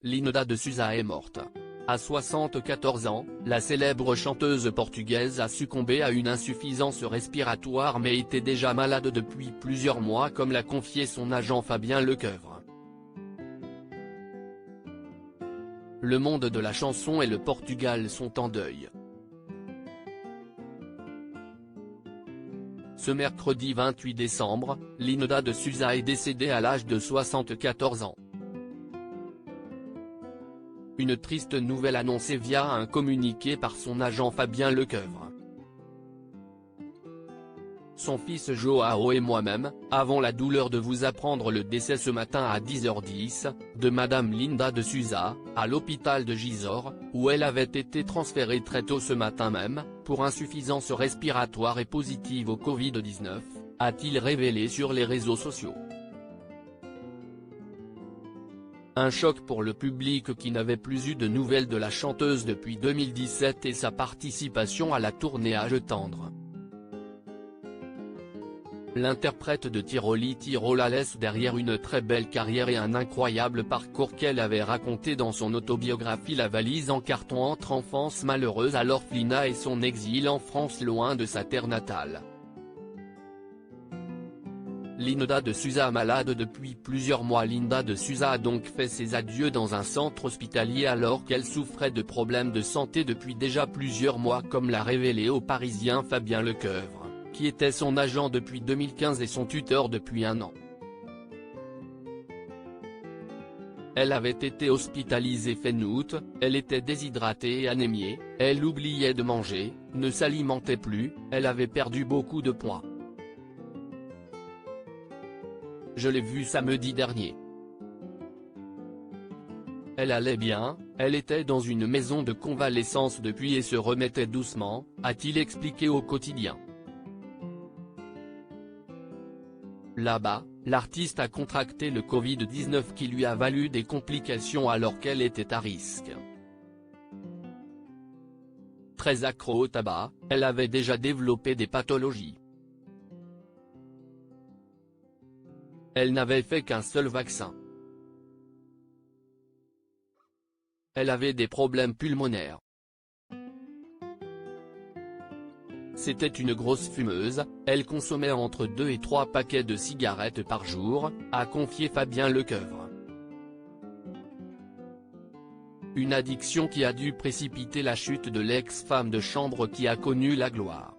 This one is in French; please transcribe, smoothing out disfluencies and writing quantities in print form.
Linda de Souza est morte. À 74 ans, la célèbre chanteuse portugaise a succombé à une insuffisance respiratoire mais était déjà malade depuis plusieurs mois comme l'a confié son agent Fabien Lecoeuvre. Le monde de la chanson et le Portugal sont en deuil. Ce mercredi 28 décembre, Linda de Souza est décédée à l'âge de 74 ans. Une triste nouvelle annoncée via un communiqué par son agent Fabien Lecoeuvre. Son fils Joao et moi-même, avons la douleur de vous apprendre le décès ce matin à 10h10, de Madame Linda de Souza, à l'hôpital de Gisors, où elle avait été transférée très tôt ce matin même, pour insuffisance respiratoire et positive au Covid-19, a-t-il révélé sur les réseaux sociaux. Un choc pour le public qui n'avait plus eu de nouvelles de la chanteuse depuis 2017 et sa participation à la tournée Âge tendre. L'interprète de Tiroli Tirola laisse derrière une très belle carrière et un incroyable parcours qu'elle avait raconté dans son autobiographie La valise en carton entre enfance malheureuse à l'orphelinat et son exil en France loin de sa terre natale. Linda de Souza malade depuis plusieurs mois. Linda de Souza a donc fait ses adieux dans un centre hospitalier alors qu'elle souffrait de problèmes de santé depuis déjà plusieurs mois comme l'a révélé au Parisien Fabien Lecoeuvre, qui était son agent depuis 2015 et son tuteur depuis un an. Elle avait été hospitalisée fin août, elle était déshydratée et anémiée, elle oubliait de manger, ne s'alimentait plus, elle avait perdu beaucoup de poids. Je l'ai vue samedi dernier. Elle allait bien, elle était dans une maison de convalescence depuis et se remettait doucement, a-t-il expliqué au quotidien. Là-bas, l'artiste a contracté le Covid-19 qui lui a valu des complications alors qu'elle était à risque. Très accro au tabac, elle avait déjà développé des pathologies. Elle n'avait fait qu'un seul vaccin. Elle avait des problèmes pulmonaires. C'était une grosse fumeuse, elle consommait entre 2 et 3 paquets de cigarettes par jour, a confié Fabien Lecoeuvre. Une addiction qui a dû précipiter la chute de l'ex-femme de chambre qui a connu la gloire.